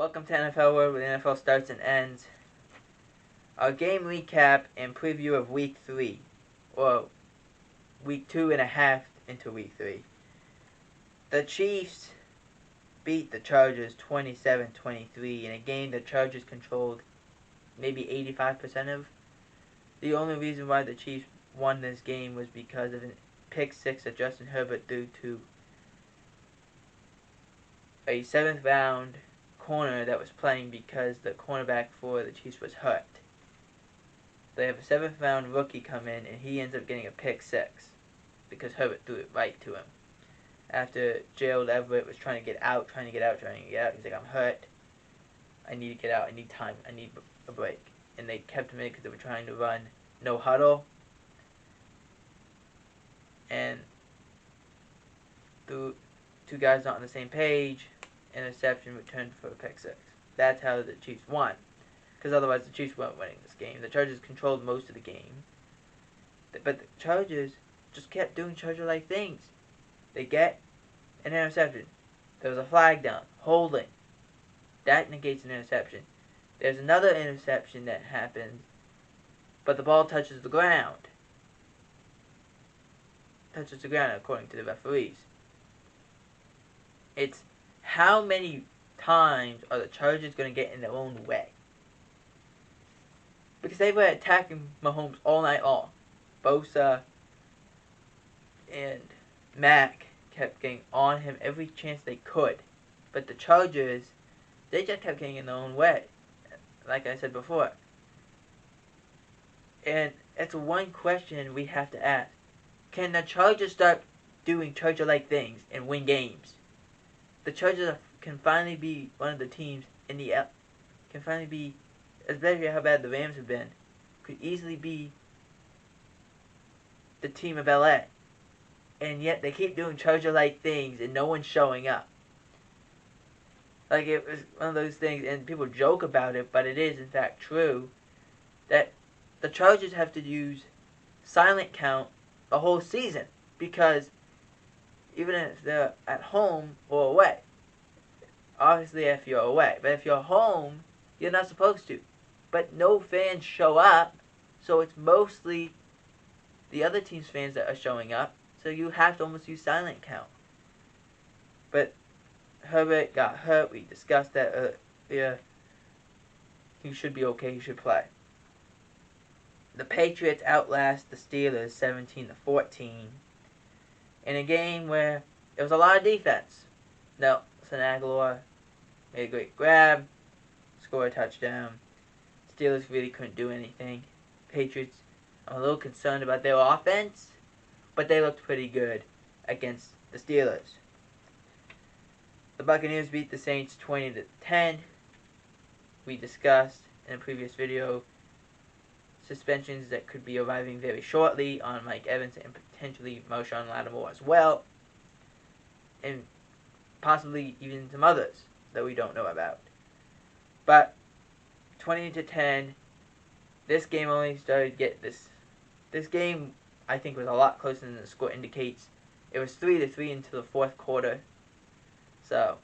Welcome to NFL World, where the NFL starts and ends. Our game recap and preview of Week 3, or Week 2.5 into Week 3. The Chiefs beat the Chargers 27-23 in a game the Chargers controlled maybe 85% of. The only reason why the Chiefs won this game was because of a pick six that Justin Herbert threw to a 7th round corner that was playing because the cornerback for the Chiefs was hurt. They have a 7th round rookie come in and he ends up getting a pick six because Herbert threw it right to him. After Gerald Everett was trying to get out, he's like, I'm hurt. I need to get out. I need time. I need a break. And they kept him in because they were trying to run no huddle. And the two guys not on the same page, interception returned for a pick six. That's how the Chiefs won. Because otherwise the Chiefs weren't winning this game. The Chargers controlled most of the game. But the Chargers just kept doing Charger-like things. They get an interception. There was a flag down. Holding. That negates an interception. There's another interception that happens, but the ball touches the ground. Touches the ground according to the referees. It's how many times are the Chargers going to get in their own way? Because they were attacking Mahomes all night long. Bosa and Mack kept getting on him every chance they could. But the Chargers, they just kept getting in their own way. Like I said before. And it's one question we have to ask. Can the Chargers start doing Charger-like things and win games? The Chargers can finally be one of the teams in the can finally be, especially how bad the Rams have been, could easily be the team of LA. And yet they keep doing Charger-like things and no one's showing up. Like, it was one of those things, and people joke about it, but it is in fact true, that the Chargers have to use silent count the whole season. Because even if they're at home or away, obviously if you're away, but if you're home, you're not supposed to. But no fans show up, so it's mostly the other team's fans that are showing up, so you have to almost use silent count. But Herbert got hurt. We discussed that earlier. He should be okay. He should play. The Patriots outlast the Steelers 17-14 in a game where there was a lot of defense. Nelson Aguilar made a great grab, scored a touchdown. Steelers really couldn't do anything. Patriots, I'm a little concerned about their offense, but they looked pretty good against the Steelers. The Buccaneers beat the Saints 20-10. We discussed in a previous video suspensions that could be arriving very shortly on Mike Evans and potentially Marshawn Lattimore as well. And possibly even some others that we don't know about. But 20-10, this game only started to get this game I think was a lot closer than the score indicates. It was 3-3 into the fourth quarter. So,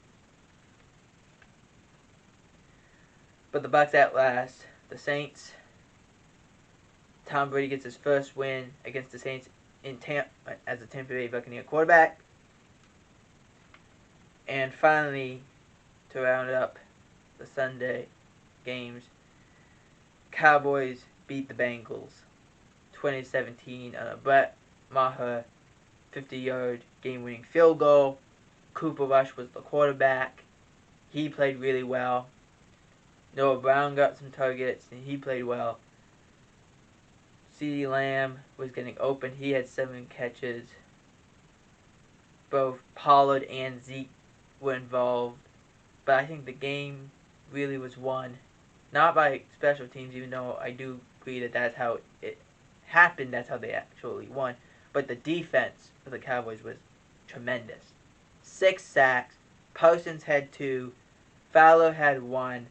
but the Bucs outlast the Saints. Tom Brady gets his first win against the Saints in as a Tampa Bay Buccaneer quarterback. And finally, to round up the Sunday games, Cowboys beat the Bengals 20-17 on a Brett Maher 50-yard game-winning field goal. Cooper Rush was the quarterback. He played really well. Noah Brown got some targets, and he played well. CeeDee Lamb was getting open. He had 7 catches. Both Pollard and Zeke were involved. But I think the game really was won, not by special teams, even though I do agree that that's how it happened. That's how they actually won. But the defense for the Cowboys was tremendous. 6 sacks. Parsons had 2. Fowler had 1.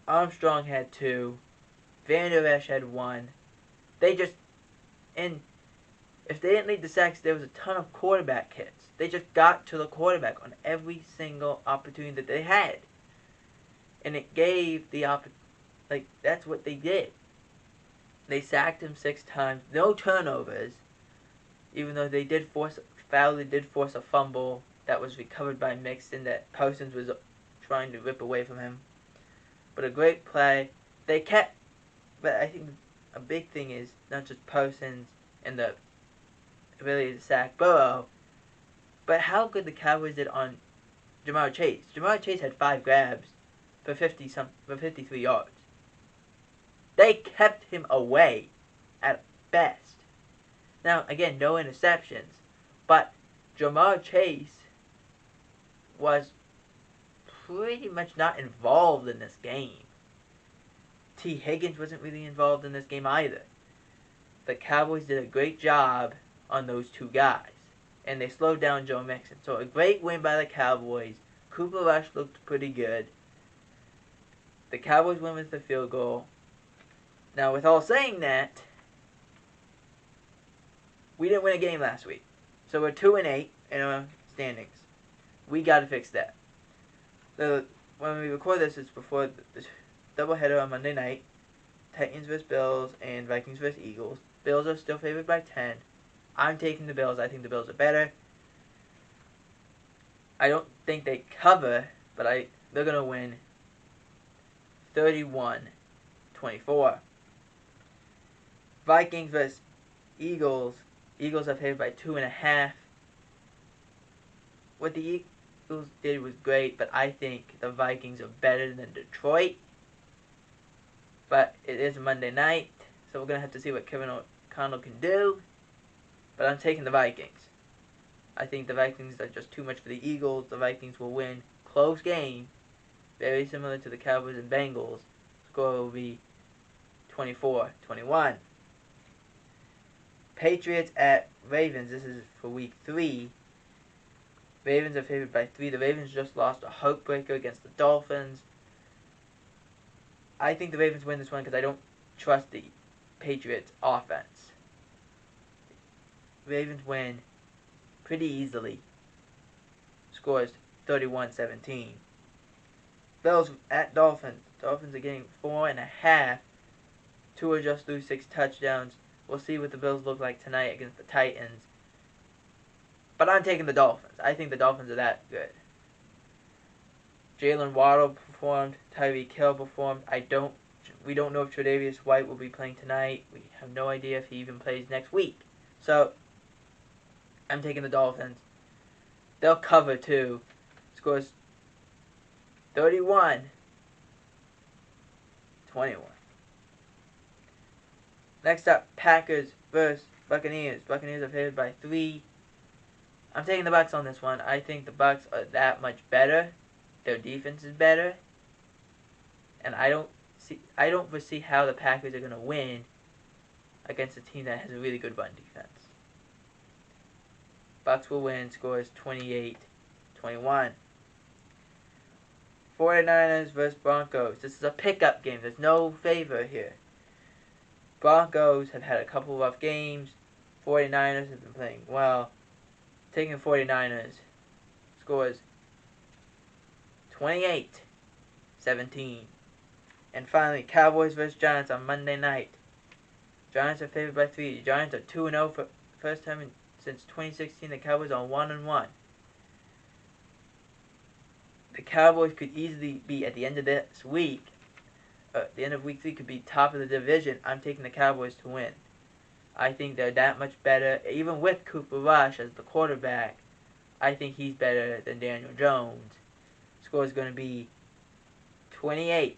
Armstrong had 2. Van Der Esch had 1. They just, and if they didn't lead the sacks, there was a ton of quarterback hits. They just got to the quarterback on every single opportunity that they had. And it gave the that's what they did. They sacked him 6 times, no turnovers, even though they did force a fumble that was recovered by Mixon that Parsons was trying to rip away from him. But a great play. They kept, but I think a big thing is not just Parsons and the ability to sack Burrow, but how good the Cowboys did on Ja'Marr Chase. Ja'Marr Chase had 5 grabs for 53 yards. They kept him away at best. Now, again, no interceptions, but Ja'Marr Chase was pretty much not involved in this game. T. Higgins wasn't really involved in this game either. The Cowboys did a great job on those 2 guys, and they slowed down Joe Mixon. So a great win by the Cowboys. Cooper Rush looked pretty good. The Cowboys win with the field goal. Now, with all saying that, we didn't win a game last week. So we're 2-8 in our standings. We got to fix that. When we record this, it's before the doubleheader on Monday night. Titans vs. Bills and Vikings vs. Eagles. Bills are still favored by 10. I'm taking the Bills. I think the Bills are better. I don't think they cover, but they're going to win 31-24. Vikings vs. Eagles. Eagles are favored by 2.5. What the Eagles did was great, but I think the Vikings are better than Detroit. But it is Monday night, so we're going to have to see what Kevin O'Connell can do. But I'm taking the Vikings. I think the Vikings are just too much for the Eagles. The Vikings will win. Close game. Very similar to the Cowboys and Bengals. Score will be 24-21. Patriots at Ravens. This is for week 3. Ravens are favored by 3. The Ravens just lost a heartbreaker against the Dolphins. I think the Ravens win this one because I don't trust the Patriots offense. Ravens win pretty easily. Scores 31-17. Bills at Dolphins. Dolphins are getting 4.5. Tua just threw 6 touchdowns. We'll see what the Bills look like tonight against the Titans. But I'm taking the Dolphins. I think the Dolphins are that good. Jalen Waddle performed. Tyreek Hill performed. We don't know if Tre'Davious White will be playing tonight. We have no idea if he even plays next week. So, I'm taking the Dolphins. They'll cover too. Scores 31-21. Next up, Packers vs. Buccaneers. Buccaneers are favored by 3. I'm taking the Bucs on this one. I think the Bucs are that much better. Their defense is better. And I don't foresee how the Packers are going to win against a team that has a really good run defense. Bucs will win. Scores 28-21. 49ers vs. Broncos. This is a pickup game. There's no favor here. Broncos have had a couple rough games. 49ers have been playing well. Taking 49ers. Scores 28-17. And finally, Cowboys vs. Giants on Monday night. Giants are favored by 3. The Giants are 2-0 for the first time since 2016. The Cowboys are 1-1. The Cowboys could easily be at the end of this week. The end of week 3 could be top of the division. I'm taking the Cowboys to win. I think they're that much better. Even with Cooper Rush as the quarterback, I think he's better than Daniel Jones. Score is going to be 28-21.